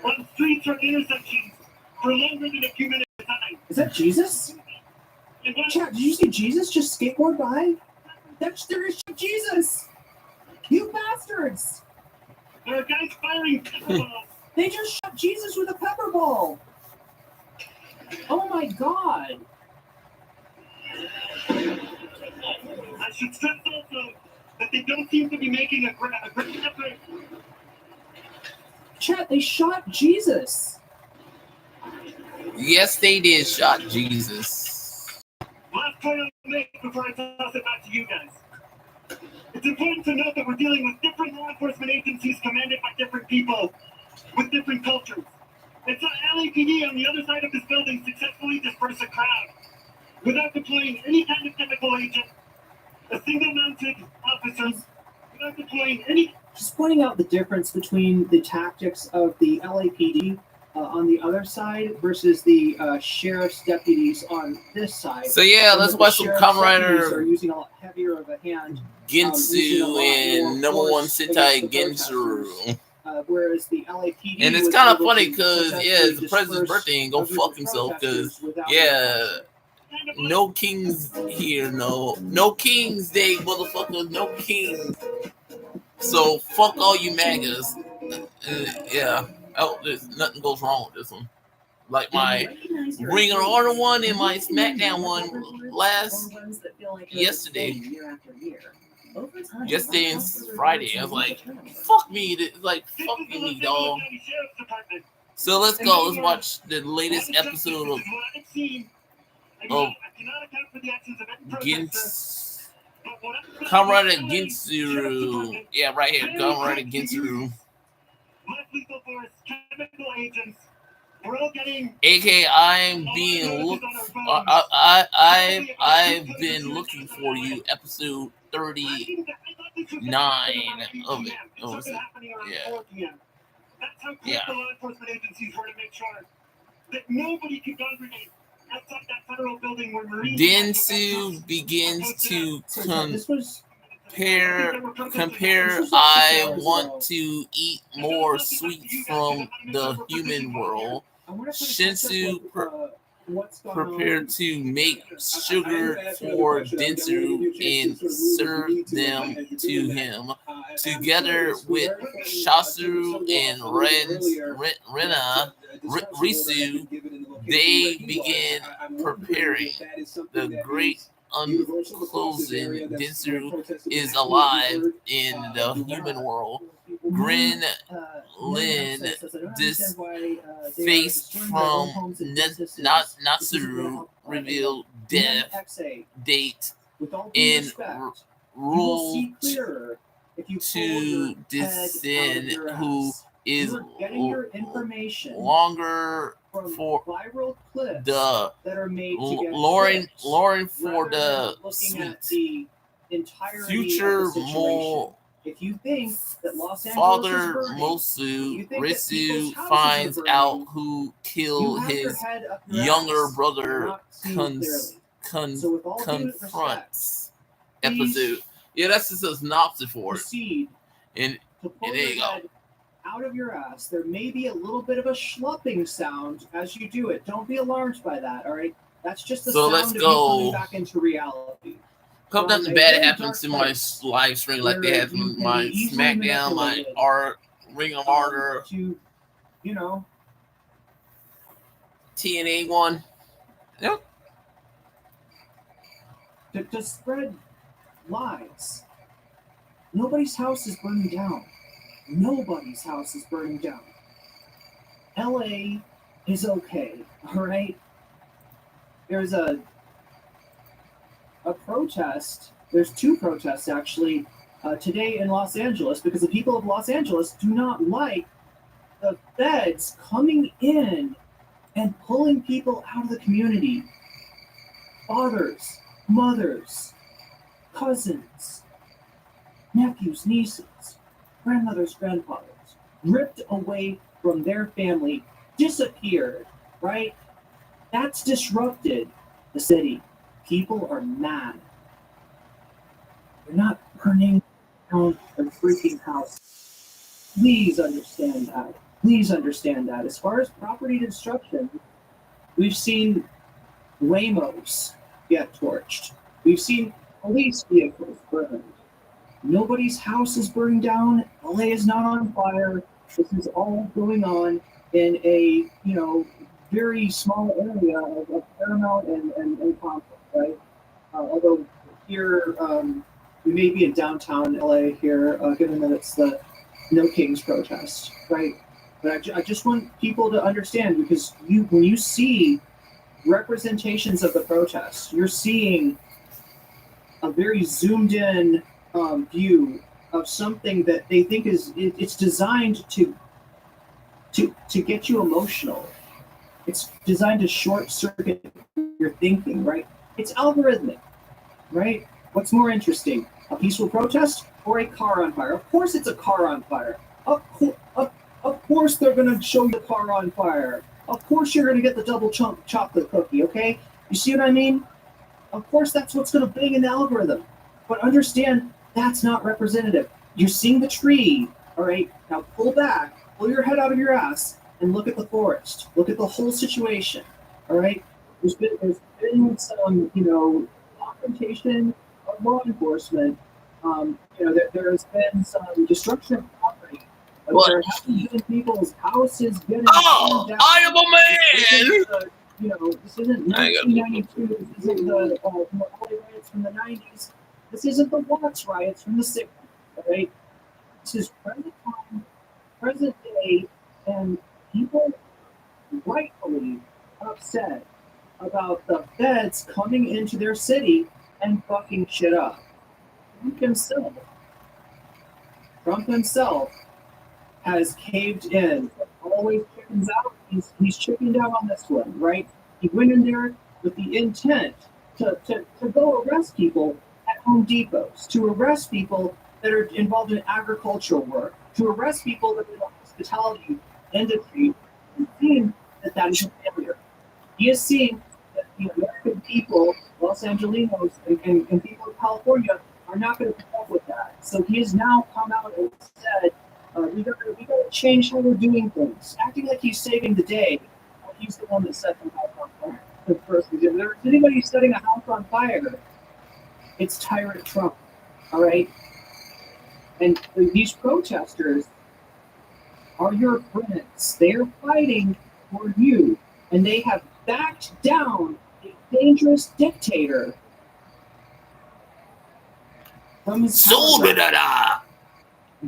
on streets or intersections for longer than a few minutes at a time. Is that Jesus? Chat, did you see Jesus just skateboard by? There is Jesus! You bastards! There are guys firing pepper balls. They just shot Jesus with a pepper ball! Oh my god! I should stress also that they don't seem to be making a great effort. Chat, they shot Jesus! Yes, they did shot Jesus. Last point I'll make before I toss it back to you guys. It's important to note that we're dealing with different law enforcement agencies commanded by different people with different cultures. It's not LAPD on the other side of this building successfully disperse a crowd without deploying any kind of chemical agent, a single mounted officers, without deploying any... Just pointing out the difference between the tactics of the LAPD on the other side versus the sheriff's deputies on this side. So yeah, let's watch some Kamen Are Rider using a lot heavier of a hand. Gensu and No.1 Sentai Gensu. Whereas the LAPD, and it's kind of funny because it's the president's birthday and go fuck himself because no kings here, no King's Day, motherfucker, no kings. So fuck all you MAGAs. There's nothing goes wrong with this one. Like my Ring of Honor one and my SmackDown one yesterday and Friday. I was like, fuck me. Like, fuck me, dog. So let's go. Let's watch the latest episode of Kamen Rider Gensu. Yeah, right here. Kamen Rider Gensu. AK, I'm being looked. I've been looking for you. Episode 39 of it. Yeah. Law enforcement agencies were to make sure that nobody could congregate outside that federal building where Marines. Densu begins to compare. I want to eat more sweets from the human world. Shinsu prepared to make sugar for Densu and serve them to him. Together with Shasu and Risu, they begin preparing. The great unclosing Densu is alive in the human world. Grin Lin, this face from Natsuru revealed death date in rule to descend, who is longer for the Lauren for the sweets. Future more. If you think that Father Mosu Risu finds out who killed his younger brother, confronts episode. Yeah, that's just a synopsis for it. And there you go. Out of your ass, there may be a little bit of a schlupping sound as you do it. Don't be alarmed by that, all right? That's just the sound of you coming back into reality. Hope nothing bad happens to my live stream like they had my SmackDown, my Ring of Honor, TNA one. Yep. To spread lies. Nobody's house is burning down. Nobody's house is burning down. LA is okay, all right? There's a protest. There's two protests, actually, today in Los Angeles because the people of Los Angeles do not like the feds coming in and pulling people out of the community. Fathers, mothers, cousins, nephews, nieces, grandmothers, grandfathers, ripped away from their family, disappeared, right? That's disrupted the city. People are mad. They're not burning down their freaking house. Please understand that. Please understand that. As far as property destruction, we've seen Waymos get torched. We've seen police vehicles burned. Nobody's house is burned down. LA is not on fire. This is all going on in a, very small area of Paramount and conflict, right? Although here, we may be in downtown LA here, given that it's the No Kings protest, right? But I just want people to understand, because when you see representations of the protest, you're seeing a very zoomed in view of something that they think it's designed to get you emotional. It's designed to short circuit your thinking, right? It's algorithmic, right? What's more interesting, a peaceful protest or a car on fire? Of course it's a car on fire. Of course they're going to show you the car on fire. Of course you're going to get the double chocolate cookie, okay? You see what I mean? Of course that's what's going to bang in the algorithm. But understand, that's not representative. You're seeing the tree, all right? Now pull back, pull your head out of your ass, and look at the forest. Look at the whole situation, all right? There's been some, confrontation of law enforcement. There has been some destruction of property. There have been people's houses getting burned down. I am a man! This isn't 1992. This isn't the LA riots from the 90s. This isn't the Watts riots from the 60s, all right? This is present time, present day, and people rightfully upset about the feds coming into their city and fucking shit up. Trump himself has caved in. Always chickens out. He's chickened out on this one, right? He went in there with the intent to go arrest people at Home Depots, to arrest people that are involved in agricultural work, to arrest people that are in the hospitality industry, and seeing that is a failure. He is seeing that the American people, Los Angelinos, and people in California are not going to put up with that. So he has now come out and said, we got to change how we're doing things. Acting like he's saving the day. He's the one that set the house on fire. The first, if there's anybody setting a house on fire, it's Tyrant Trump. All right? And these protesters are your friends. They are fighting for you. And they have backed down a dangerous dictator from his power.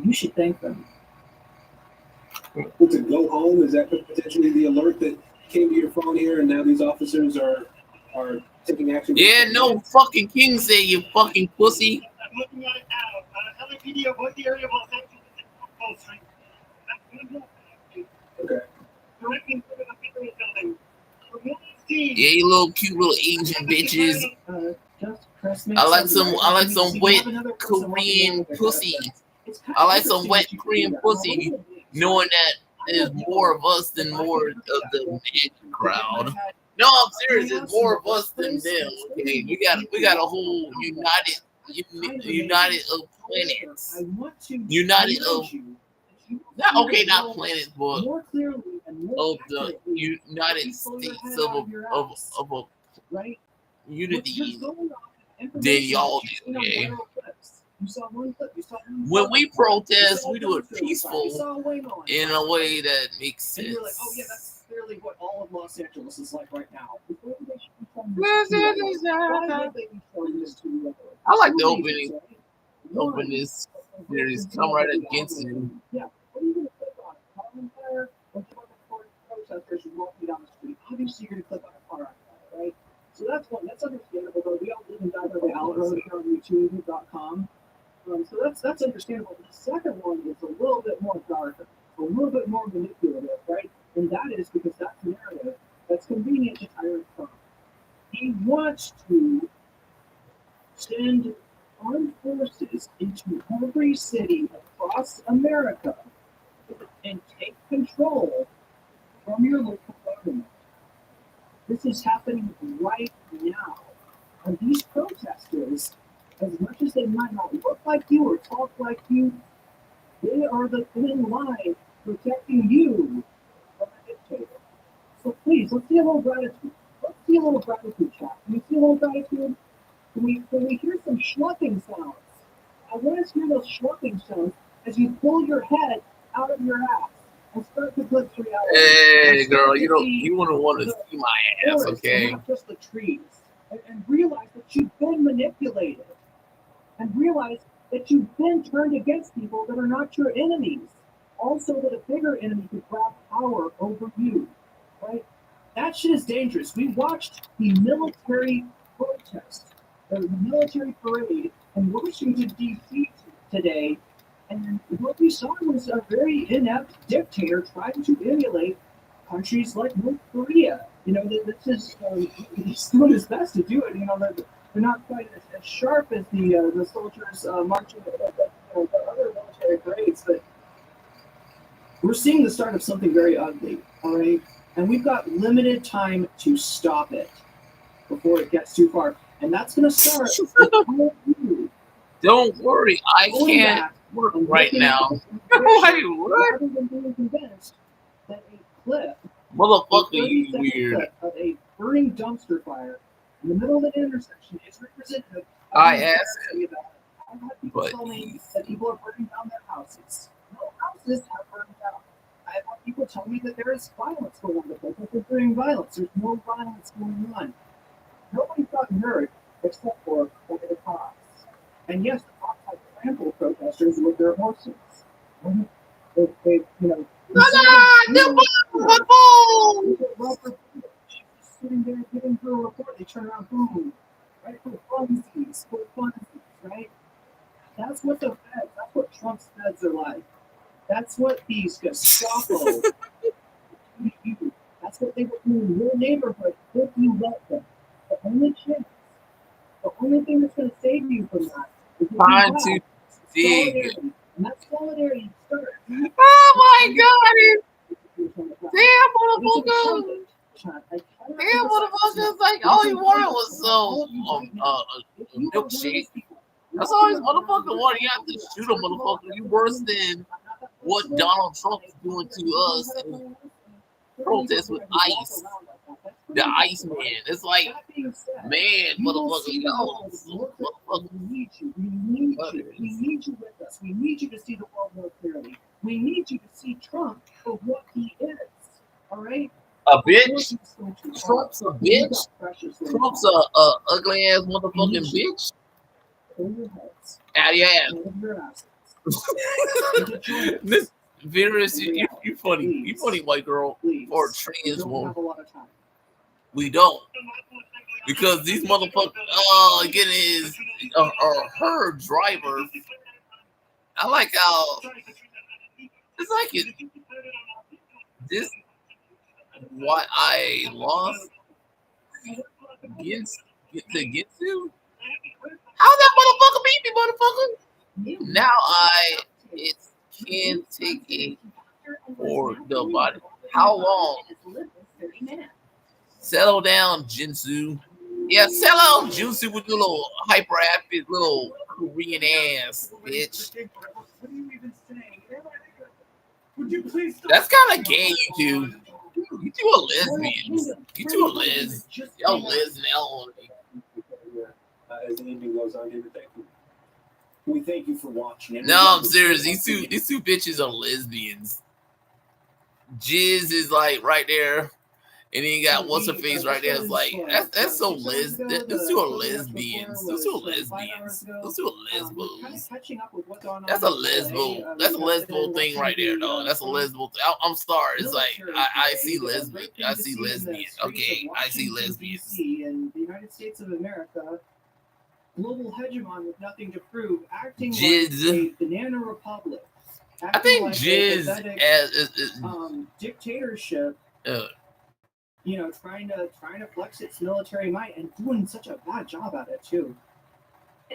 You should thank them. To go home, is that potentially the alert that came to your phone here, and now these officers are taking action? Yeah, no fucking king say, you fucking pussy. I'm looking at it now. LAPD avoid the area of Los Angeles Street. Okay. Directly in front of the federal building. Yeah, you little cute little Asian bitches. I like some wet Korean pussy. I like some wet Korean pussy, knowing that there's more of us than more of the man crowd. No, I'm serious. There's more of us than them. Okay, we got a whole united of planets. United of not planets, but of the United States of a unity than y'all do. Okay. When we protest, we do it peaceful in a way that makes sense. You're like, oh yeah, that's clearly what all of Los Angeles is like right now. I like the opening. Open this series. Come right against you. Yeah. What are you going to click on? A car on fire? Or do you want to protesters walking down the street? Obviously, you're going to click on a car on fire, right? So that's one. That's understandable. Though we all live and die by the algorithm here on YouTube.com. So that's understandable. The second one is a little bit more darker, a little bit more manipulative, right? And that is because that's a narrative that's convenient to Tyrant Trump. He wants to send armed forces into every city across America and take control from your local government. This is happening right now. And these protesters, as much as they might not look like you or talk like you, they are the thin line protecting you from a dictator. So please, let's see a little gratitude. Let's see a little gratitude, chat. Can we see a little gratitude? Can we hear some schlucking sounds? I want us to hear those schlucking sounds as you pull your head out of your ass and start to glimpse reality. Hey, girl, you wouldn't want to see my ass, okay? Not just the trees. And realize that you've been manipulated. And realize that you've been turned against people that are not your enemies. Also, that a bigger enemy could grab power over you. Right? That shit is dangerous. We watched the military protest, the military parade in Washington, D.C. today, and what we saw was a very inept dictator trying to emulate countries like North Korea. You know, this is he's doing his best to do it. You know, they're not quite as sharp as the soldiers marching the other military parades, but we're seeing the start of something very ugly. All right. And we've got limited time to stop it before it gets too far. And that's going to start with you. Don't worry, I can't work right now. Wait, what? Rather than being convinced that a clip, Motherfucker, you weird. of a burning dumpster fire in the middle of an intersection is representative. I asked him, I've had people tell me that people are burning down their houses. No houses have burned down. I've had people tell me that there is violence going on, that they're doing violence. There's more violence going on. Nobody's gotten hurt except for the cops. And yes, the cops have trampled protesters with their horses. They she's sitting there giving her a report. They turn around, boom, right for funsies, right? That's what the feds, that's what Trump's feds are like. That's what these Gestapo do. That's what they will do in your neighborhood if you let them. The only chance, the only thing that's going to save you from that is trying to dig. And that solidarity starts. Oh my God! Damn, motherfucker! Damn, motherfucker! Like all he wanted was a milkshake. That's all his motherfucker wanted. You have to shoot a motherfucker. You worse than what Donald Trump is doing to us in protest with ICE. The Ice Man. It's like, man, motherfucker, yo, motherfucker. We need you. We need you with us. We need you to see the world more clearly. We need you to see Trump for what he is. All right? A bitch? Trump's a bitch? Trump's a ugly ass motherfucking bitch? Out of your ass. This virus, you're funny. You're funny, white girl, or trans woman. We don't, because these motherfuckers, getting his her driver. I like how it's like it. This what I lost against to. How that motherfucker beat me, motherfucker? Now it can take it for the body. How long? Settle down, Jinsu. Yeah, settle down, Jinsu, with your little hyperactive little Korean ass, bitch. That's kind of gay, you two. You two are lesbians. You two are les. Y'all lesbian. As the evening goes on, we thank you for watching. No, I'm serious. These two bitches are lesbians. Jizz is like right there. And then you got what's her face right there. It's like that's so those two are lesbians. Those two are lesbians. Those two are lesbos. That's a lesbo. That's a lesbo thing right there, though. That's a lesbo thing. I'm sorry. It's like I see lesbian. I see lesbians. Okay, I see lesbians. In the United States of America, global hegemon with nothing to prove, acting Jizz. like a banana republic. I think like Jizz as dictatorship. You know, trying to flex its military might and doing such a bad job at it too.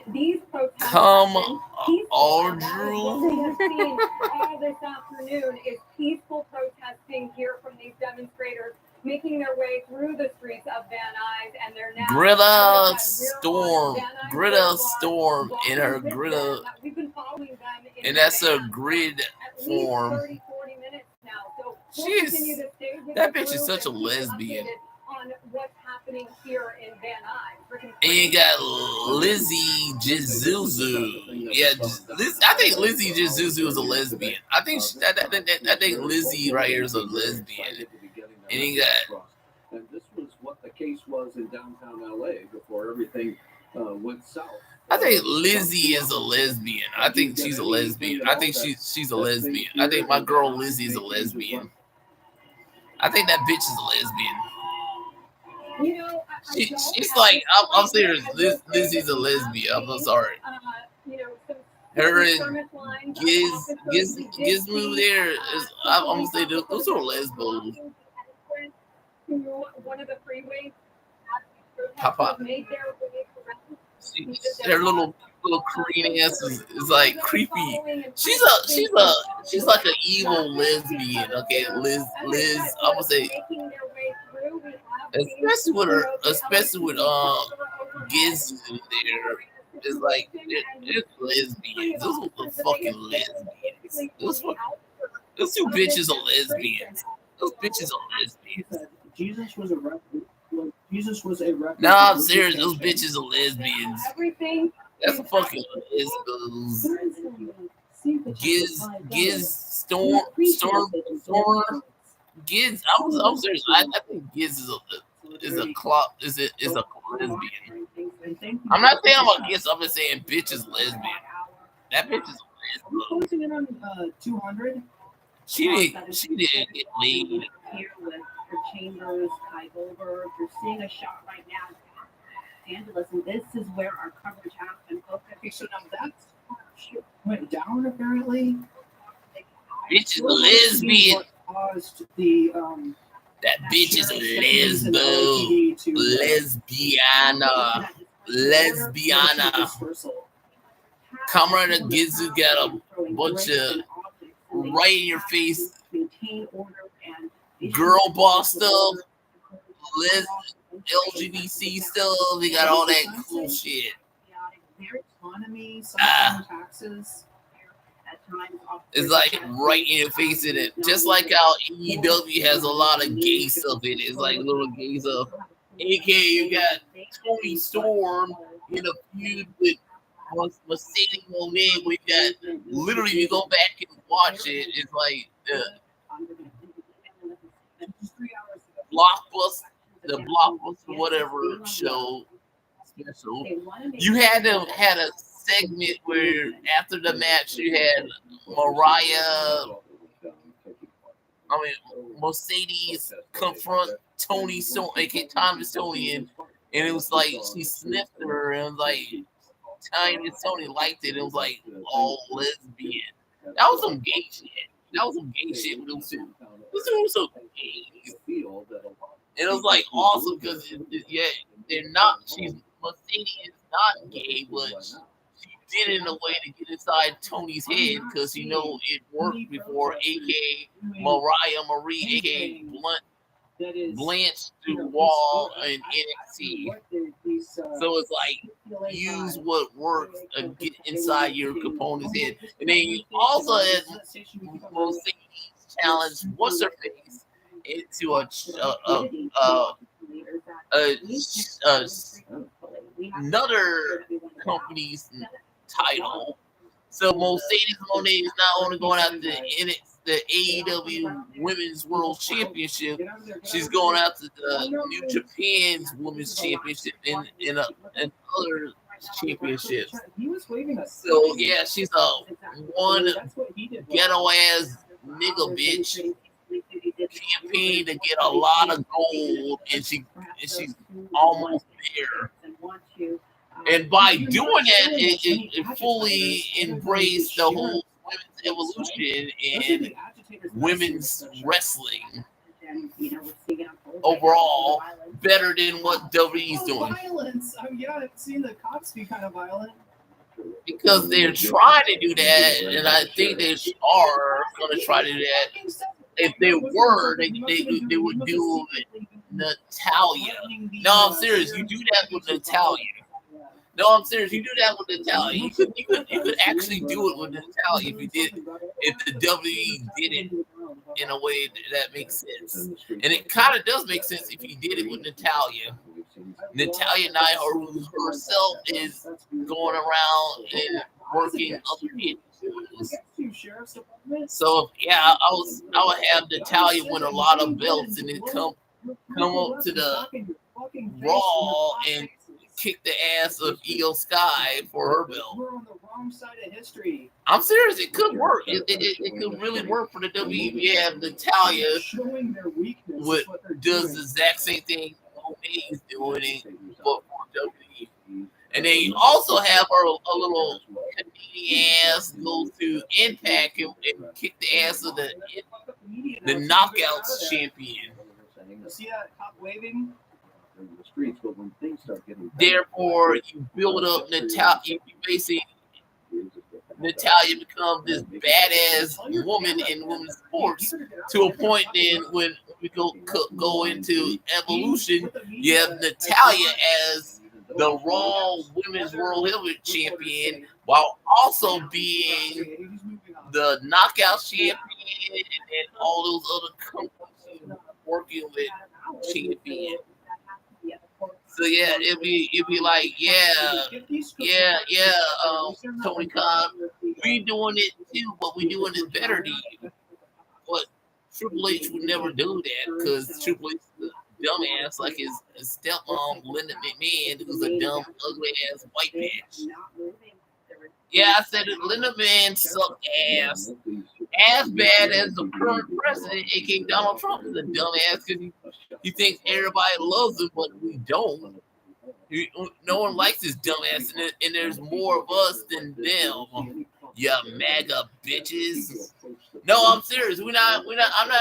These protests Come on, Drew. What we have seen all this afternoon is peaceful protesting here from these demonstrators making their way through the streets of Van Nuys, and they're now Greta Storm in her Greta, We've been following them and that's a grid at least form. 30-40 minutes She's that bitch is such a lesbian. On what's happening here in Van Nuys. And you got Lizzie Jizuzu. Yeah, I think Lizzie Jizuzu is a lesbian. I think Lizzie right here is a lesbian. And you got. And this was what the case was in downtown LA before everything went south. I think Lizzie is a lesbian. I think she's a lesbian. I think she's a lesbian. I think my girl Lizzie is a lesbian. I think that bitch is a lesbian. You know, She's like, I'm serious. Lizzie's a lesbian. I'm so sorry. Her and Gizmo there is. I'm gonna say those are lesbos. One of the freeways. Papa. Their little Korean ass is like creepy. She's like an evil lesbian. Okay, Liz. I'm gonna say, especially with Giz there. It's like it's lesbians. Those are the fucking lesbians. Those two bitches are lesbians. Those bitches are lesbians. Jesus was a reference. Nah, I'm serious. Those bitches are lesbians. That's a fucking lesbians. Giz, Storm. Giz. I'm serious. I think Giz is a lesbian. I'm not saying I'm a Giz. I'm just saying bitch is lesbian. That bitch is a lesbian. Closing in on 200. She didn't get laid. Here with her Chambers, Kai Goldberg. You're seeing a shot right now. Angeles, and this is where our coverage happened. Okay, so now that's went down apparently. Bitch is a lesbian. Caused the that bitch is a lesbiana. Comrade Gizu got a bunch of right in your face girl boss stuff, LGBT stuff. They got all that cool shit. It's like right in your face in it. Just like how AEW has a lot of gay stuff in it. It's like little gay stuff. AK, you got Tony Storm in a feud with Mercedes Monet. We got literally, you go back and watch it. It's like the Blockbuster whatever show special. You had a segment where after the match you had Mercedes confront Tony Storm, aka Thomas Tony, and it was like she sniffed her and was like Tony liked it. It was like all lesbian. That was some gay shit. That was some gay shit with those two. Those two were so gay. And it was like awesome because they're not. Mercedes is not gay, but she did it in a way to get inside Tony's head because it worked before. AK Mariah Marie, AK Blanche Duval in NXT. So it's like use what works and get inside your opponent's head, and then you also had Mercedes challenge what's her face into another company's title. So Mercedes Monet is not only going out to the AEW Women's World Championship, she's going out to the New Japan's Women's Championship and other championships. So yeah, she's a one ghetto ass nigga bitch campaign to get a lot of gold, and she's almost there. And by doing that, it fully embraced the whole women's evolution and women's wrestling overall better than what WWE's doing. Violence. I've seen the cops be kind of violent. Because they're trying to do that, and I think they are going to try to do that. If they were, they would do Natalia. No, I'm serious. You do that with Natalia. No, I'm serious. You do that with Natalia. You could actually do it with Natalia if the WWE did it. in a way that makes sense. And it kind of does make sense if you did it with Natalia. Natalia Nylev herself is going around and working other people's. So yeah, I would have Natalia win a lot of belts and then come up to the Raw and kick the ass of Io Sky for her belt. We're on the wrong side of history. I'm serious. It could work. It could really work for the WWE. You have Natalia Showing their weakness. does the exact same thing Omeg's doing it for WWE. And then you also have her a little Canadian ass go to Impact and kick the ass of the Knockouts champion. See that cop waving? Therefore, you build up Natalia. You basically Natalia becomes this badass woman in women's sports to a point. Then when we go into Evolution, you have Natalia as the Raw Women's World Heavyweight Champion, while also being the Knockout Champion and all those other companies working with champion. So yeah, it'd be like Tony Khan, we doing it too, but we doing it better than you. But Triple H would never do that because Triple H is a dumbass like his stepmom Linda McMahon, who's a dumb, ugly ass white bitch. Yeah, I said it. Linda McMahon sucked ass. As bad as the current president, aka Donald Trump, is a dumbass because he thinks everybody loves him, but we don't. No one likes his dumbass, and there's more of us than them. You MAGA bitches. No, I'm serious. I'm not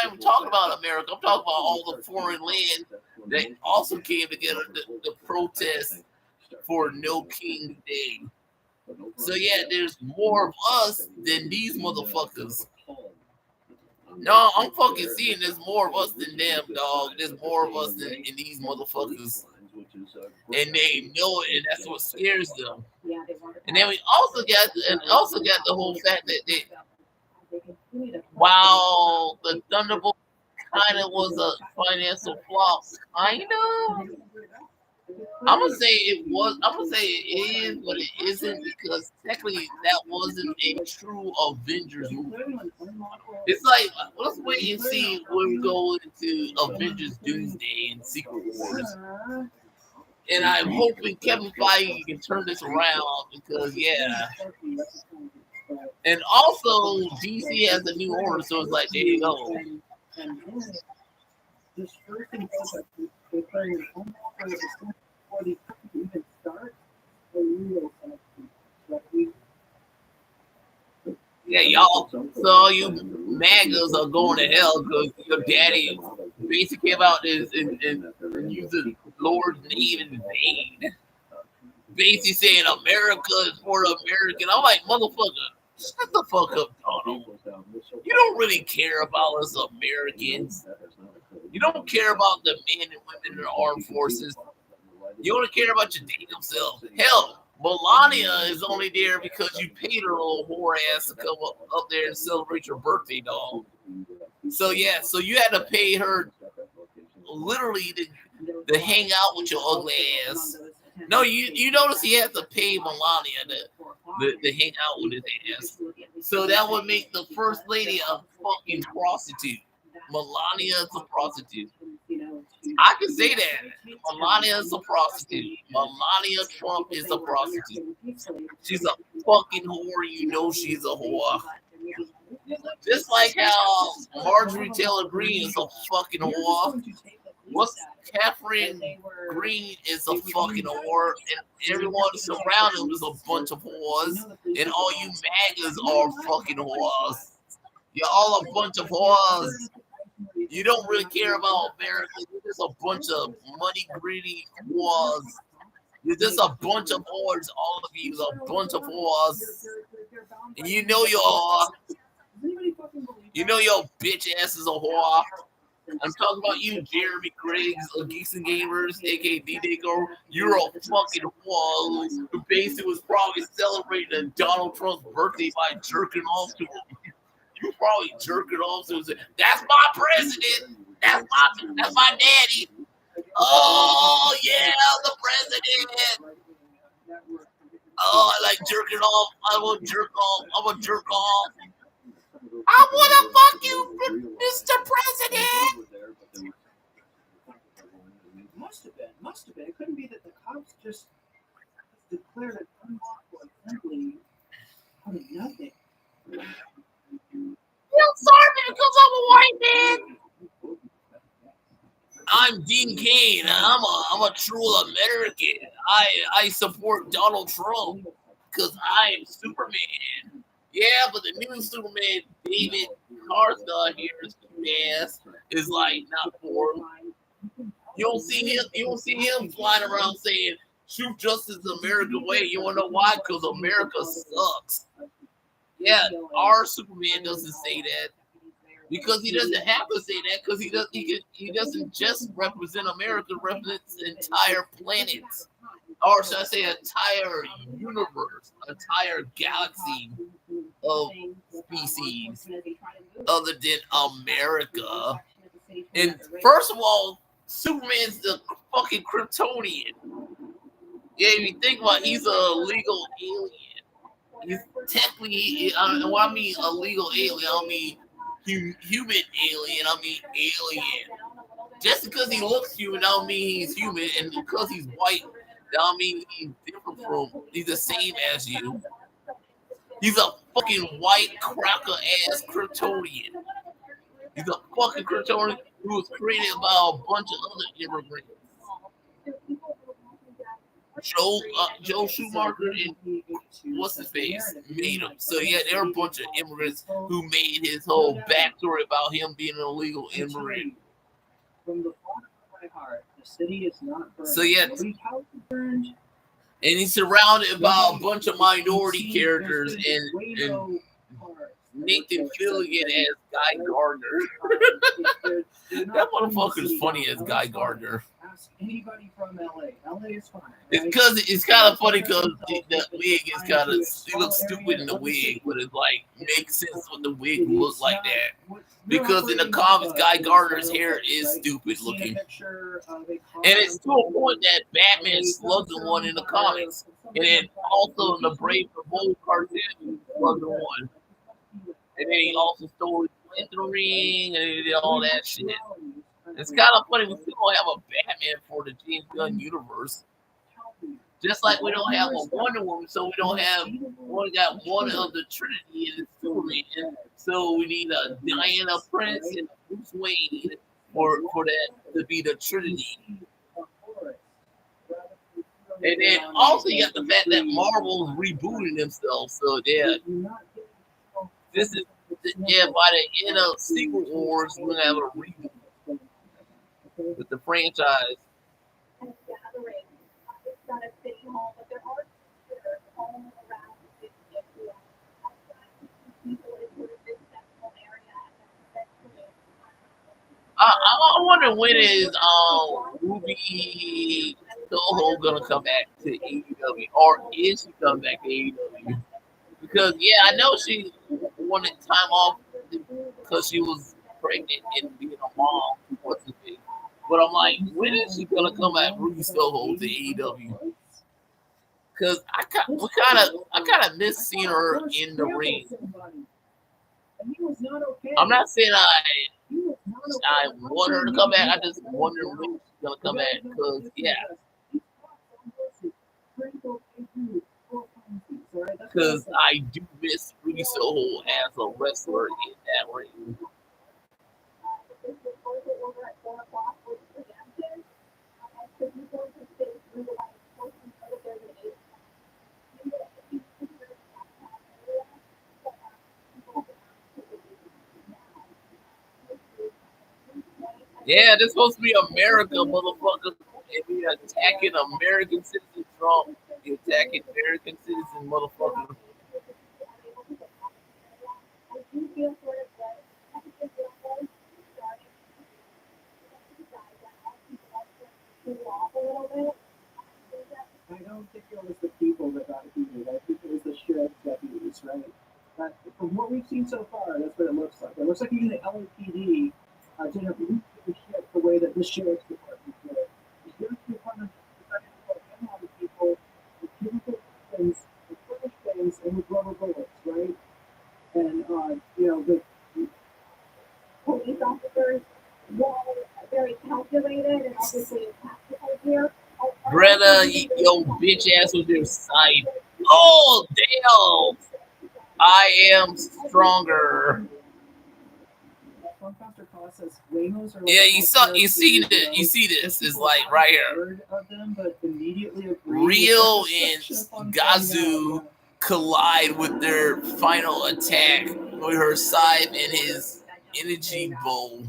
even talking about America. I'm talking about all the foreign land that also came together to protest for No King Day. So yeah, there's more of us than these motherfuckers. No, I'm fucking seeing there's more of us than them, dog. There's more of us than these motherfuckers. And they know it, and that's what scares them. And then we also got the whole fact that while the Thunderbolt kind of was a financial flop, kind of. I'm gonna say it was. I'm gonna say it is, but it isn't because technically that wasn't a true Avengers movie. It's like let's wait and see when we go into Avengers Doomsday and Secret Wars. And I'm hoping Kevin Feige can turn this around because yeah. And also DC has a new order, so it's like there you go. Yeah, y'all. So you MAGAs are going to hell because your daddy basically came out and used the Lord's name in vain. Basically saying America is for the American. I'm like, motherfucker, shut the fuck up, Donald. You don't really care about us Americans. You don't care about the men and women in the armed forces. You only care about your damn self. Hell, Melania is only there because you paid her little whore ass to come up there and celebrate your birthday, dog. So yeah, so you had to pay her literally to hang out with your ugly ass. No, you notice he had to pay Melania to hang out with his ass. So that would make the first lady a fucking prostitute. Melania is a prostitute. I can say that. Melania is a prostitute. Melania Trump is a prostitute. She's a fucking whore. You know she's a whore. Just like how Marjorie Taylor Greene is a fucking whore. What's Catherine Green is a fucking whore, and everyone surrounding him is a bunch of whores, and all you MAGAs are fucking whores. You're all a bunch of whores. You don't really care about America. You're just a bunch of money greedy whores. You're just a bunch of whores. All of you are a bunch of whores. And you know your bitch ass is a whore. I'm talking about you, Jeremy Griggs of Geeks and Gamers, aka D-Day Go. You're a fucking whore who basically was probably celebrating Donald Trump's birthday by jerking off to him. You probably jerking off to say, that's my president. That's my daddy. Oh yeah, the president. Oh, I like jerking off. I will jerk off. I'm gonna jerk off. I wanna fuck you, Mr. President. Must have been. It couldn't be that the cops just declared an unlawful assembly out of nothing. You're sorry because I'm a white man. I'm Dean Cain. I'm a true American. I support Donald Trump because I am Superman. Yeah, but the new Superman, David Skarsgård here's cute ass is like not for him. You don't see him flying around saying truth, justice, American way. You wanna know why? Because America sucks. Yeah, our Superman doesn't say that. Because he doesn't have to say that, because he doesn't just represent America, represents the entire planet. Or should I say entire universe, entire galaxy of species other than America. And first of all, Superman's the fucking Kryptonian. Yeah, if you think about it, he's a legal alien. He's technically, when I mean a legal alien, I don't mean human alien, I mean alien. Just because he looks human, I don't mean he's human, and because he's white, that don't mean he's different from. He's the same as you. He's a fucking white cracker ass Kryptonian. He's a fucking Kryptonian who was created by a bunch of other immigrants. Joe Schumacher and what's his face made him. So yeah, there are a bunch of immigrants who made his whole backstory about him being an illegal immigrant. From the bottom of my heart, the city is not burned. So yeah, and he's surrounded by a bunch of minority characters and Nathan Fillion as Guy Gardner. That motherfucker is funny as Guy Gardner. Anybody from LA is fine. It's because it's kind of funny because the wig is kind of, he looks stupid in the wig, but it's like makes sense when the wig looks like that. Because in the comics, Guy Gardner's hair is stupid looking, and it's to a point that Batman slugs the one in the comics, and then also in the Brave and Bold cartoon, slugs the one, and then he also stole his ring and he did all that shit. It's kind of funny, we still don't have a Batman for the James Gunn universe. Just like we don't have a Wonder Woman, so we don't have, we only got one of the Trinity in the Superman. So we need a Diana Prince and a Bruce Wayne for that to be the Trinity. And then also you got the fact that Marvel's rebooting themselves. So yeah, this is, yeah, by the end of Secret Wars, we're gonna have a reboot with the franchise. I wonder when is Ruby Soho gonna come back to AEW, or is she coming back to AEW? Because yeah, I know she wanted time off because she was pregnant and being a mom. What's the thing? But I'm like, when is she gonna come back, Ruby Soho, to AEW? Because I kind of miss seeing her in the ring. I'm not saying I want her to come back. I just wonder when she's gonna come back. Because yeah, because I do miss Ruby Soho as a wrestler in that ring. Yeah, this supposed to be America, motherfuckers. And we attacking American citizens, Trump. You attacking American citizens, motherfuckers. I don't think it was the people that got heated. I think it was the sheriff's deputies, right? From what we've seen so far, that's what it looks like. It looks like even the LAPD didn't really give a shit the way that the sheriff's department did. The sheriff's department decided to put in on people with chemical weapons, with flashbangs, and with rubber bullets, right? And the police officers were very calculated and obviously tactical here. Greta, yo, bitch ass with your side. Oh, damn! I am stronger. Yeah, you see this is like right here. Rio and Gazu collide with their final attack with her scythe and his energy bow.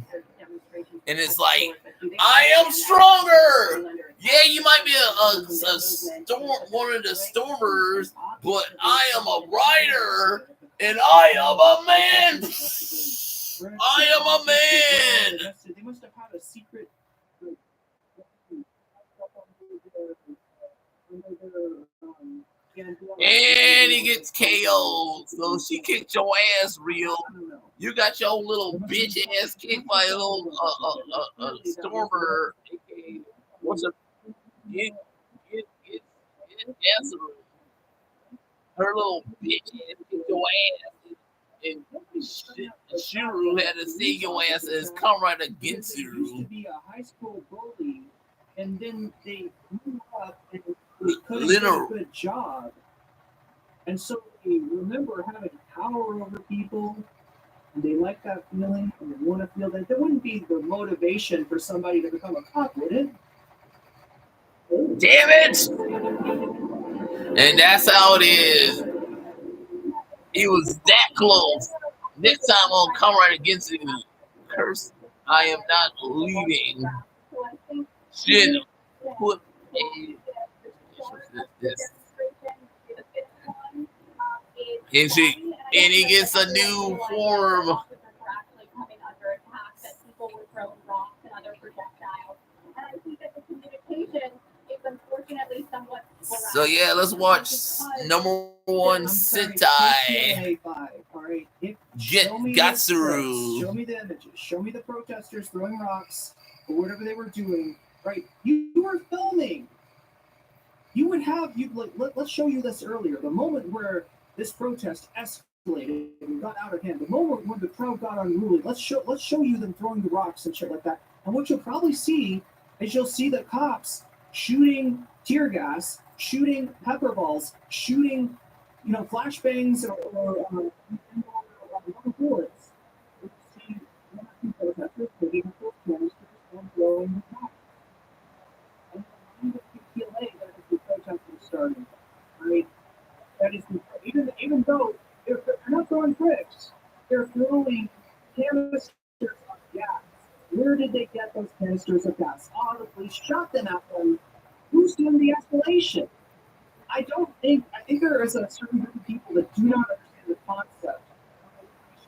And it's like, I am stronger! Yeah, you might be a storm, one of the stormers, but I am a rider, and I am a man! I am a man! They must have had a secret. And he gets KO'd. So she kicked your ass, Rio. You got your little bitch ass kicked by a little stormer. What's a her little bitch ass kicked your ass. And Shiro had to say your ass as come right against you. Used to be a high school bully, and then they grew up and they couldn't do a good job. And so they remember having power over people, and they like that feeling, and they want to feel that. There wouldn't be the motivation for somebody to become a cop, would it? Damn it! And that's how it is. He was that close. Next time I'll come right against you. Curse, I am not leaving. Shit. Put this. And he gets a new form. So yeah, let's watch #1 Sentai. Get Gatsuru. Show me the images. Show me the protesters throwing rocks or whatever they were doing. Right? You were filming. You would have let's show you this earlier. The moment where this protest escalated and got out of hand. The moment when the crowd got unruly. Let's show you them throwing the rocks and shit like that. And what you'll probably see is you'll see the cops shooting tear gas, shooting pepper balls, shooting, flashbangs or rubber bullets. You'll see protesters putting up those canisters and blowing the rocks. And the PLA that is the protest was starting, right? That is even though they're not throwing bricks, they're throwing canisters of gas. Where did they get those canisters of gas? Oh, the police shot them at them. Who's doing the escalation? I think there is a certain group of people that do not understand the concept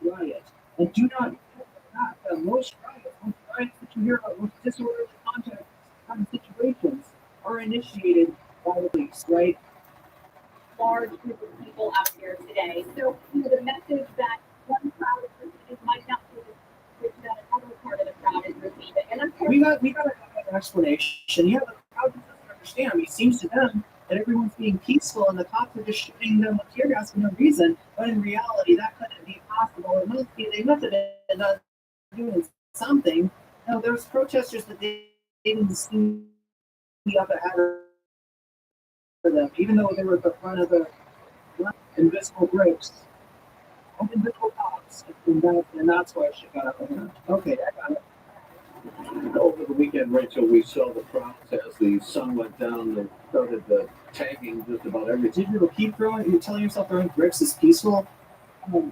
of a riot and do not get the fact that most riots that you hear about, most disorderly conduct kind of situations are initiated by the police, right? Large group of people out here today. So the message that one crowd is receiving might not be the message that another part of the crowd is receiving. And we got to have an explanation. Yeah, the crowd doesn't understand. I mean, it seems to them that everyone's being peaceful and the cops are just shooting them with tear gas for no reason. But in reality, that couldn't be possible. They must have been doing something. No, there's protesters that they didn't see up ahead of them, even though they were at the front of the invisible bricks, invisible cops, and that's why she got up ahead. Okay, I got it. Over the weekend, Rachel, we saw the crowds as the sun went down. They started tagging just about everything. Digital, keep throwing. You're telling yourself throwing bricks is peaceful.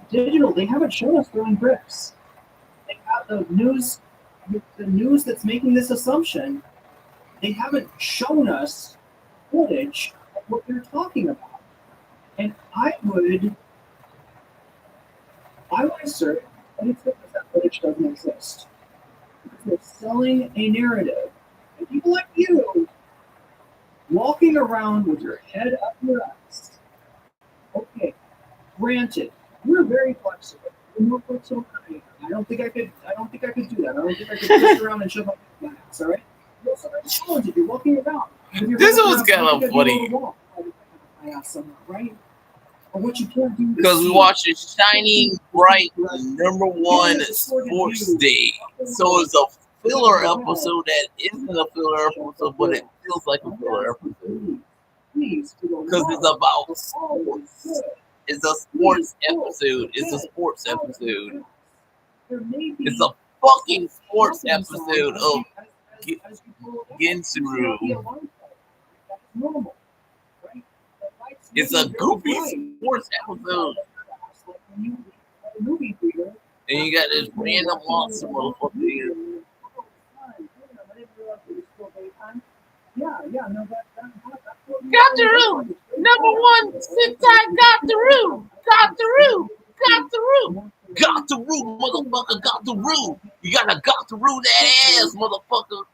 Digital, they haven't shown us throwing bricks. They have the news that's making this assumption. They haven't shown us footage of what they're talking about. And I would assert that it's because that footage doesn't exist. They're selling a narrative. And people like you walking around with your head up your ass. Okay, granted, We're very flexible. We're more flexible than I am. I don't think I could do that. I don't think I could twist around and shove up my ass, all right? You also have challenge if you're walking around. This was kind of funny. Right? Or what you can't do because we watched a shining bright #1 Sports Day. So it's a filler episode that isn't a filler episode, but it feels like a filler episode. Because it's about sports. It's a sports episode. It's a sports episode. It's a fucking sports episode of Gensuru. It's a goofy sports episode. And you got this random monster motherfucker here. Got the room. #1 Sentai got the room. Got the room. Got the room. Got the room, motherfucker. Got the room. You gotta got the room that ass, motherfucker.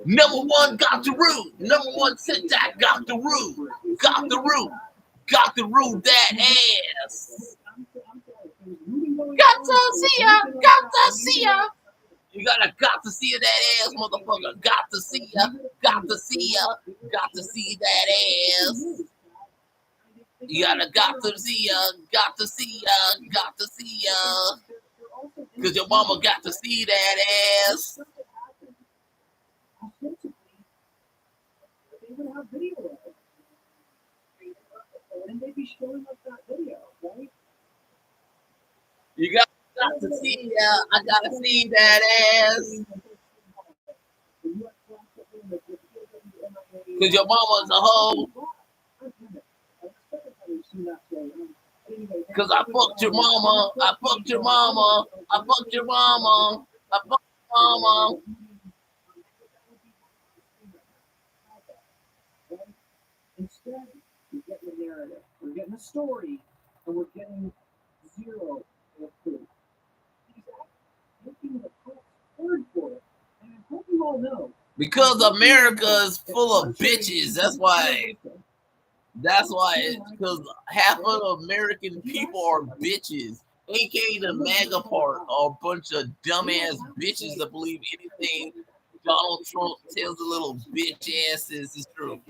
#1 got the room. #1 Sentai got the room. Got the room. Got the room that ass. Got to see ya. Got to see ya. You got to see that ass, motherfucker. Got to see ya. Got to see ya. Got to see that ass. You got to see ya. Got to see ya. Got to see ya. Cause your mama got to see that ass. You got to see ya. I gotta see that ass. Cause your mama's a hoe. Cause I fucked your mama. I fucked your mama. I fucked your mama. I fucked your mama. Instead, we're getting a narrative, we're getting a story, and we're getting zero of proof. He's looking at the word for it, and I hope you all know. Because America is full of bitches. That's why. Because half of the American people are bitches. AKA the MAGA part are a bunch of dumbass bitches that believe anything Donald Trump tells the little bitch asses is true.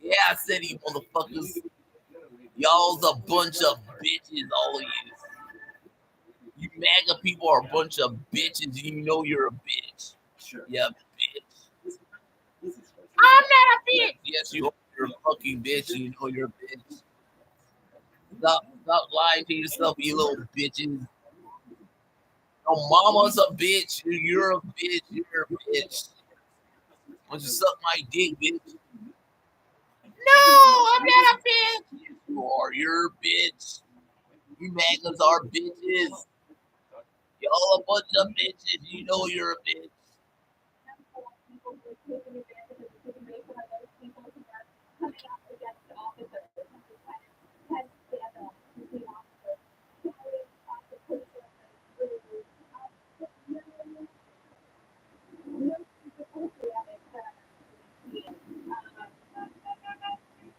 Yeah, I said you motherfuckers. Y'all's a bunch of bitches, all of you. You MAGA people are a bunch of bitches, and you know you're a bitch. Sure. Yeah, bitch. I'm not a bitch. Yes, you are. You're a fucking bitch, and you know you're a bitch. Stop lying to yourself, you little bitches. Your mama's a bitch. You're a bitch. You're a bitch. Why don't you suck my dick, bitch? No, I'm not a bitch. You are. You're a bitch. You MAGAs are bitches. Y'all a bunch of bitches. You know you're a bitch.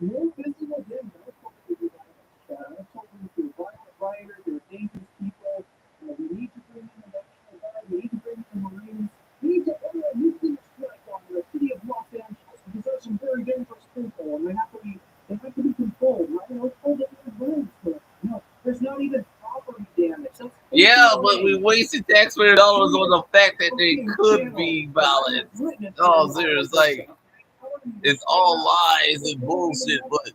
No physical damage. I told you to violent rioters, they're dangerous people. We need to bring in the National Guard. We need to bring in the Marines. We need to order a nuclear strike on the city of Los Angeles because there's some very dangerous people, and they have to be controlled. Right? Let's hold it in the rooms. No, there's not even property damage. Yeah, but we wasted taxpayer dollars on the fact that they could be violent. Oh, serious, like it's all lies and bullshit, but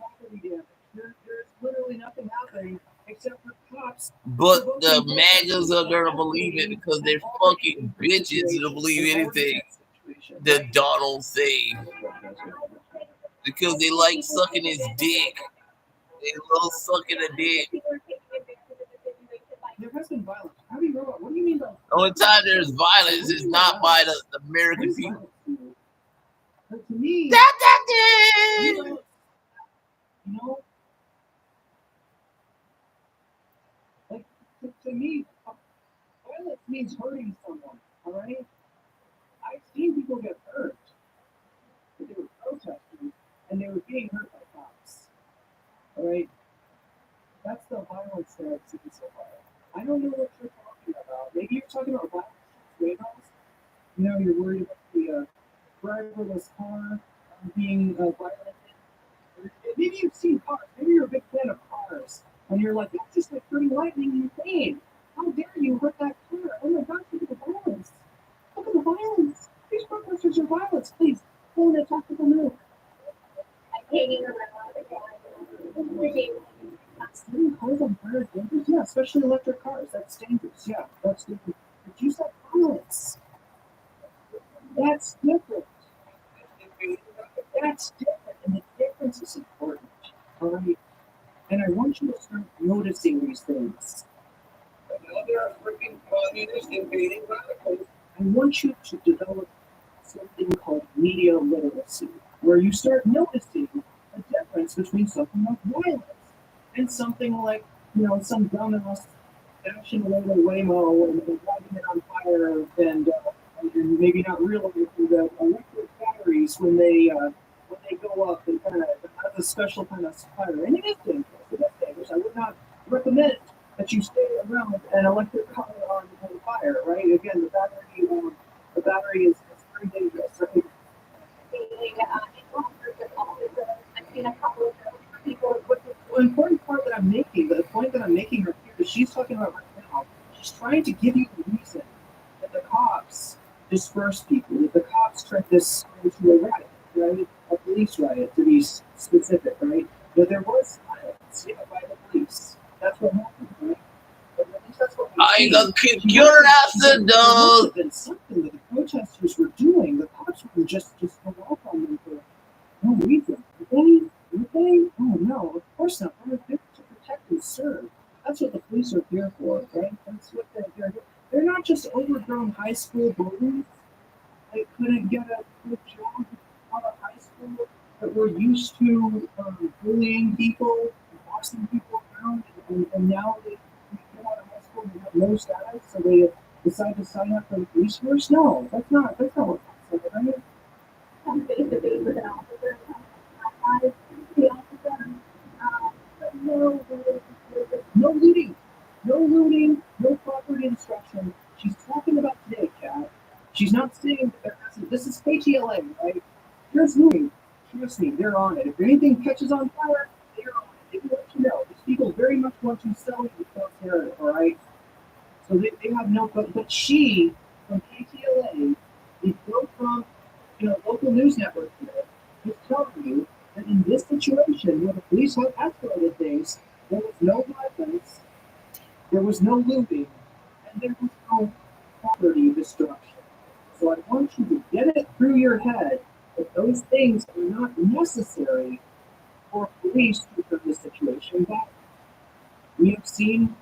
literally nothing happening except for cops. But the MAGAs are gonna believe it because they're fucking bitches to believe anything that Donald say. Because they like sucking his dick. They love sucking a dick. There has been violence. How do you know? What do you mean by The only time there's violence is not by the American people. to me, you know, like to me, violence means hurting someone. All right, I've seen people get hurt, but they were protesting and they were being hurt by cops. All right, You're worried about the driverless car being violated. Maybe you've seen cars. Maybe you're a big fan of cars, and you're like, that's just like hurting lightning in the vein. How dare you hurt that car? Oh my gosh, look at the violence. Look at the violence. These protesters are violence. Please, pull in a tactical move. Setting cars on fire is dangerous? Yeah, especially electric cars. That's dangerous. Yeah, that's dangerous. But use that violence. That's different. That's different, and the difference is important. All right? And I want you to start noticing these things. There are freaking communists invading radicals. I want you to develop something called media literacy, where you start noticing the difference between something like violence and something like, some dumbass dashing away the Waymo and lighting it on fire and maybe not realizing that electric batteries when they go up and kind of have a special kind of fire. And it is dangerous. It is dangerous. I would not recommend that you stay around an electric car on fire, right? Again, the battery is very dangerous. Right? I've seen a couple of people. The important part that I'm making, the point that I'm making right here, is she's talking about right now. She's trying to give you the reason that the cops disperse people, that the cops turn this into a riot, right? A police riot, to be specific, right? But there was violence, by the police. That's what happened, right? But at least that's what I got your ass the dog. Been something that the protesters were doing. The cops were just go off on them for no reason. Really? Oh no, of course not. They're there to protect and serve. That's what the police are here for, right? That's what they're. They're not just overgrown high school bullies. They couldn't get a good job out of high school. That were used to bullying people, bossing people around, and now they come out of high school and they have no status, so they decide to sign up for the police force. No, that's not what that's like, right? No looting, no property destruction. She's talking about today, Kat. She's not saying that this is KTLA, right? There's looting. Trust me, they're on it. If anything catches on fire, they're on it. They can let you know. These people very much want to sell you without terror, all right? So they have no, but she, from KTLA, is built from, local news network here, is telling you that in this situation where the police have escalated things, there was no violence, there was no looting, and there was no property destruction. So I want you to get it through your head that those things are not necessary for police to turn the situation back. We have seen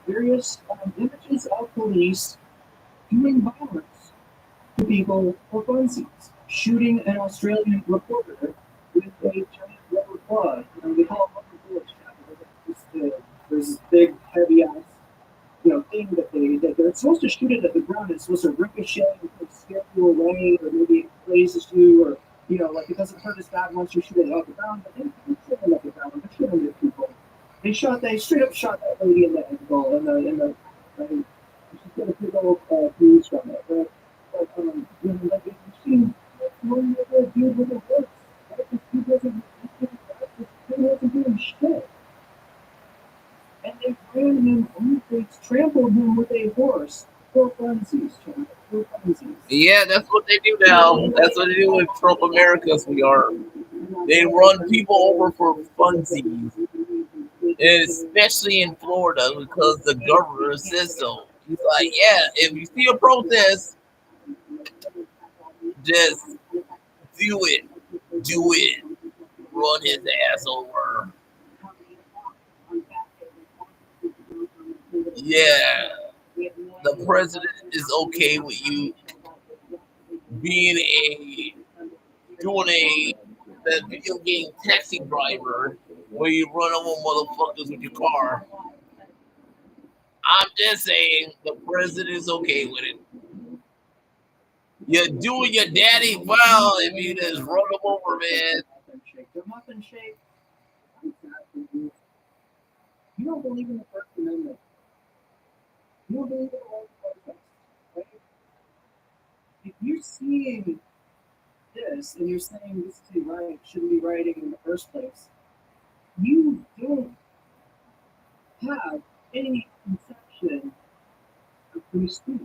various images of police doing violence to people for funsies, shooting an Australian reporter with a giant rubber club. They call it rubber bullets. There's this big, heavy ass, thing that they're supposed to shoot it at the ground. It's supposed to ricochet and scare you away, or maybe it grazes you, or it doesn't hurt as bad once you shoot it off the ground. But they don't shoot it off the ground. They're shooting at people. They straight up shot that lady in the ankle, she got a big old bruise from it. But you've seen one with a dude with a horse. Right? This dude wasn't doing shit. And they ran him on the face, trampled him with a horse for funsies, Chad. For funsies. Yeah, that's what they do now. That's what they do with Trump Americas. They run people over for funsies. And especially in Florida, because the governor says so. He's like, yeah, if you see a protest, just do it. Run his ass over. Yeah, the president is okay with you doing that video game taxi driver where you run over motherfuckers with your car. I'm just saying the president is okay with it. You're doing your daddy well if you just run them over, man. You don't believe in the First Amendment. You don't believe in the right protest, right? if you're seeing this and you're saying this isn't right, shouldn't be writing in the first place, you don't have any conception of free speech.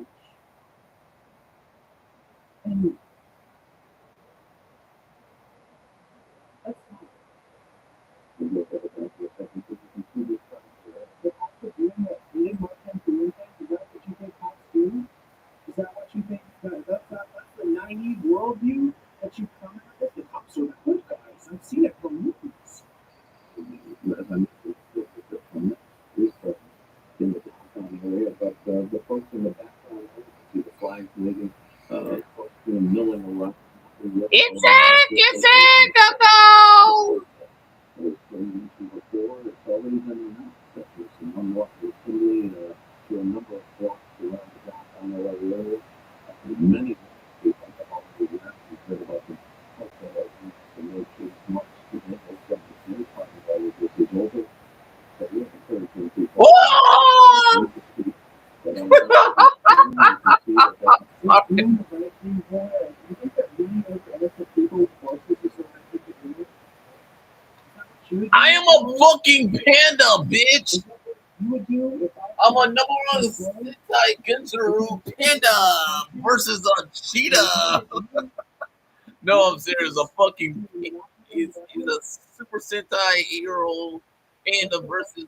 And that's not the cops are doing what they want them doing things. Is that what you think cops do? Is that what you think? That's the naive worldview that you come out with? The cops are the good guys. I've seen it from movies. In the downtown area, but the folks in the background, see the flags waving, folks milling around. It's it, Coco! Before, it's already been announced that there's some unlocked recently to a number of blocks around the downtown area. Many people have already left. We've heard about the hotel and no kids march today. They've got the same part of all of this is over. But we're encouraging people. Oh! They're doing the right thing there. You think that really makes innocent people forces to surround people? I am a fucking panda, bitch! You would do if I'm a #1 Sentai Gozyuger panda versus a cheetah. No, I'm serious. A fucking is a Super Sentai 8-year-old panda versus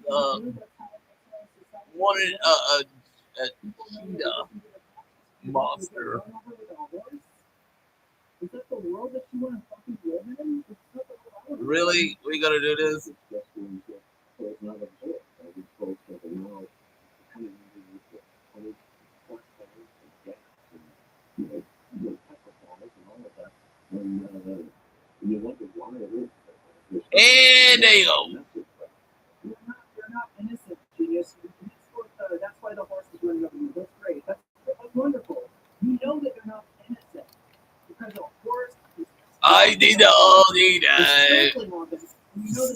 one a cheetah monster. Is that the world that you want to fucking live in? Really? We gotta do this? And there you go. You're not innocent, genius. That's why the horse is running over you. That's great. That's wonderful. You know that you're not innocent because the horse is. I did that. You know that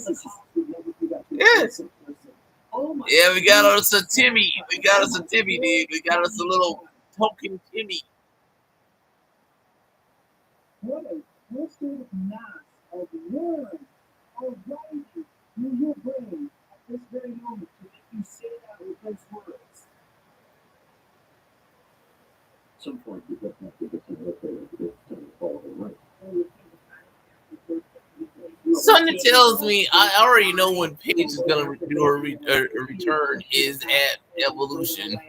the cops would never do that to a Yes. innocent person. Oh my Yeah, we got us a Timmy. We got us a Timmy, dude. We got us a little token Timmy. What a twisted mass of words are rising through your brain at this very moment to make you say that with those words. At some point, you just have to decide, okay, it's time to follow the right. Something tells me I already know when Paige is gonna do her return is at Evolution.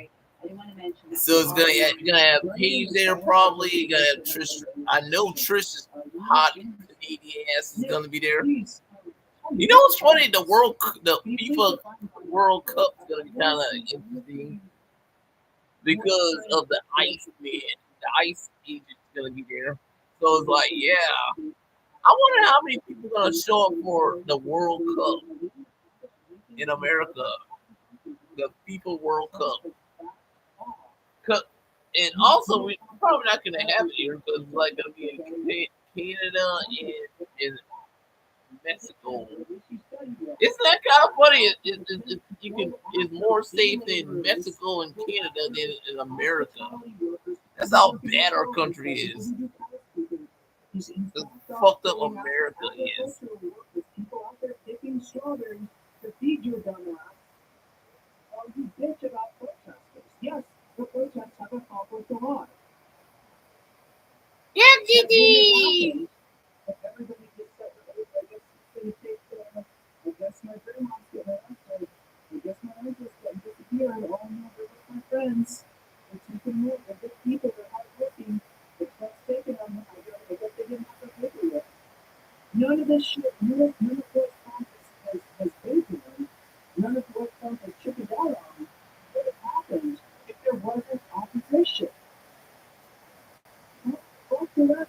So it's gonna have Paige there probably. You're gonna have Trish. I know Trish's hot Canadian ass is gonna be there. You know what's funny? The FIFA World Cup is gonna be kind of interesting because of the ice man. The ice agent is gonna be there. So it's like, yeah. I wonder how many people are gonna show up for the World Cup in America. The FIFA World Cup. And also, we're probably not gonna have it here because it's like gonna be in Canada and in Mexico. Isn't that kind of funny? It's more safe in Mexico and Canada than in America. That's how bad our country is. That's fucked up America is. People out there picking strawberries to feed your dumb ass. Or you bitch about protesters. Yes, the protests have accomplished a lot. Yeah, Gigi! If everybody gets separated, I guess it's going to take, I guess my grandma's getting arrested. I guess my uncle's getting disappeared. Oh no, they're with my friends. They're taking more. They're good people. They're hardworking. The truck's taking them. I guess they didn't have their paper yet. None of this shit, none of what Trump has paid for them, none of what Trump has chickened out on would have happened if there wasn't opposition. Fuck that.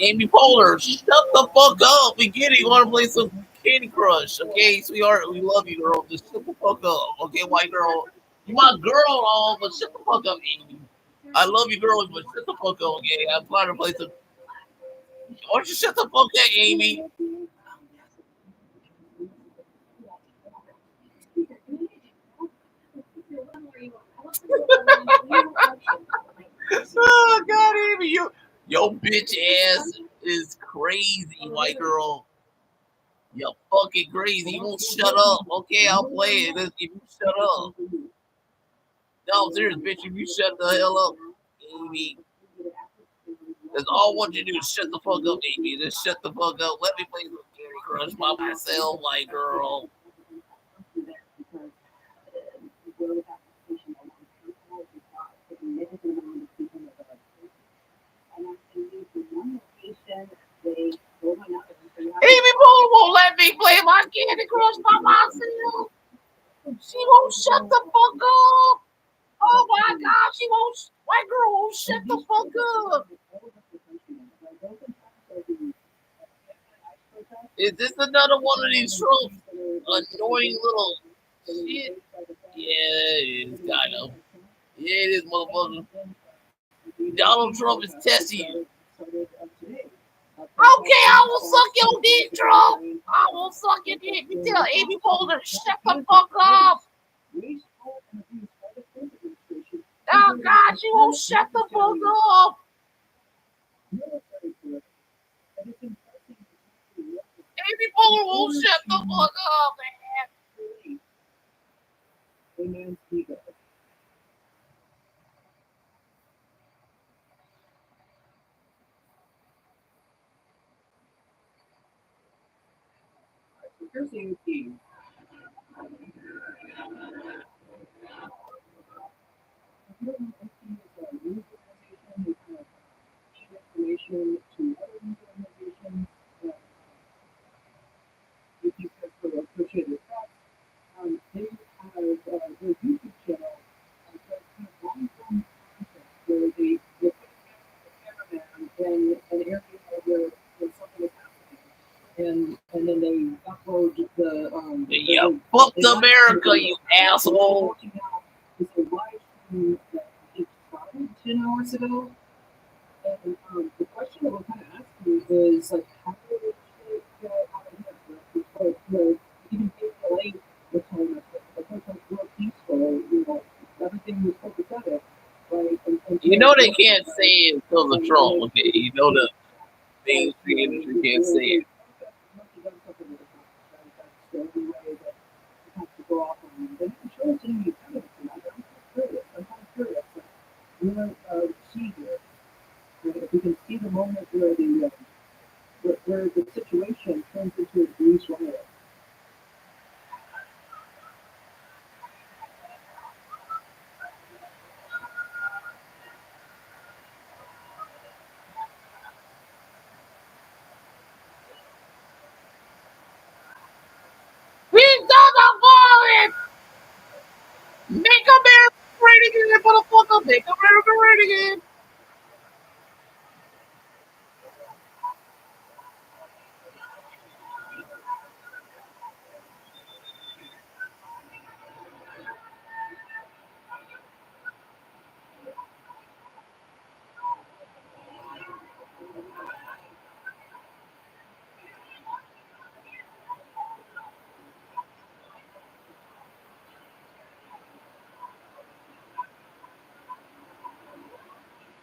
Amy Poehler, shut the fuck up. We get it. You want to play some Candy Crush, okay, sweetheart? We love you, girl. Just shut the fuck up, okay, white girl. You my girl, all, but shut the fuck up, Amy. I love you, girl, but shut the fuck up, okay? I'm trying to play some. Why don't you shut the fuck up, Amy? Oh God, Amy, your bitch ass is crazy, white girl. You're fucking crazy. You won't shut up. Okay, I'll play it. If you shut up. No, I'm serious, bitch. If you shut the hell up, Amy. That's all I want you to do is shut the fuck up, Amy. Just shut the fuck up. Let me play some Candy Crush by myself, white girl. Amy Poehler won't let me play my Candy Crush by myself. She won't shut the fuck up. Oh my God, she won't. White girl won't shut the fuck up. Is this another one of these Trump annoying little shit? Yeah, it is kind of. Yeah, it is, motherfucker. Donald Trump is testing you. Okay, I will suck your dick, Trump. I will suck your dick. You tell Amy Poehler, shut the fuck up. Oh God, she won't shut the fuck up. Amy Poehler won't shut the fuck up, man. Here's the key. Information to other news organizations that if you press for Associated Press, they have their YouTube channel does kind of long-form content where they put a cameraman in an area where something is happening, and then they upload the you fucked America, you asshole. It's a live stream that I think started 10 hours ago. And the question that we're kind of asking is like, how did it get out of here? Because even PLA was telling us that the country was real peaceful, everything was copacetic, right? You know they can't say it until the Trump, okay? You know the mainstream industry can't say it. If we can see the moment where the situation turns into a police riot. We done violence! Make America great again, motherfucker! Make America great again!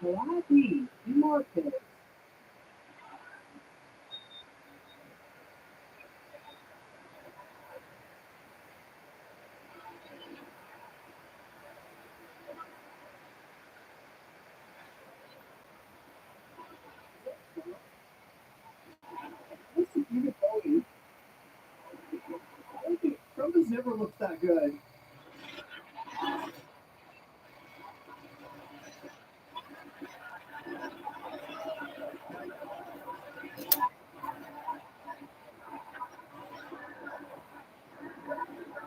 Happy, Marcus. Trump has never looked that good.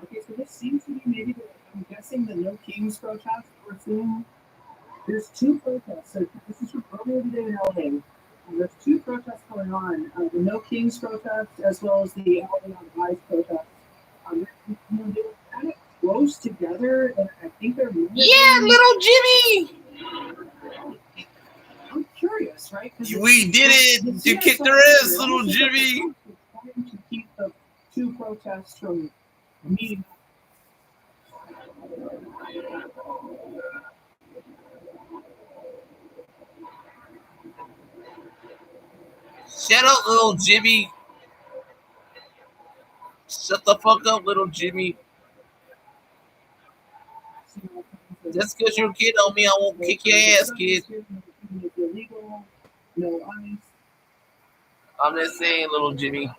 Okay, so this seems to be maybe I'm guessing the No Kings protest we're seeing. There's two protests. So this is from earlier today in LA. There's two protests going on: the No Kings protest, as well as the LA on Ice protest. They were kind of close together, and I think they're Yeah, little Jimmy. I'm curious, right? We did it. You kicked their ass, little Jimmy. Trying to keep the two protests from meeting. Shut up, little Jimmy. Shut the fuck up, little Jimmy. Just because you're a kid on me, I won't kick your ass, kid. I'm just saying, little Jimmy.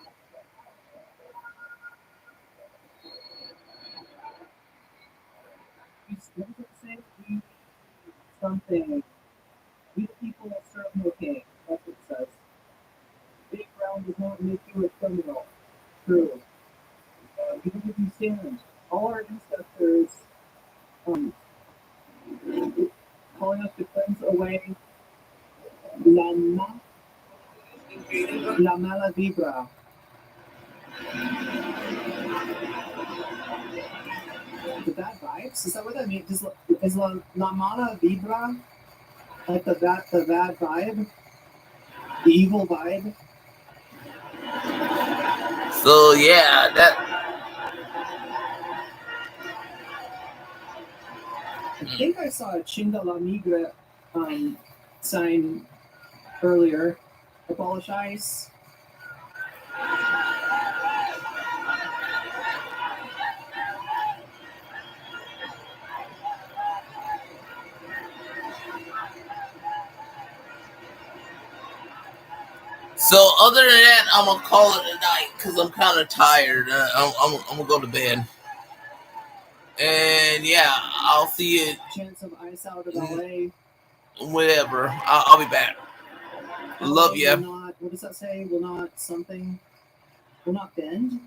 Something. We the people that serve no king. That's what it says. Big ground does not make you a criminal. True. Even if you stand, all our ancestors calling us to cleanse away la mala vibra. The bad vibes? Is that what that means? Is la mala vibra like the bad vibe? The evil vibe? So yeah, that. I think I saw a Chinga la Migra sign earlier. Abolish ICE. So other than that, I'm gonna call it a night because I'm kind of tired. I'm gonna go to bed. And yeah, I'll see you. Chance of ICE out of LA. Whatever. I'll be back. Love you. What does that say? Will not something. Will not bend.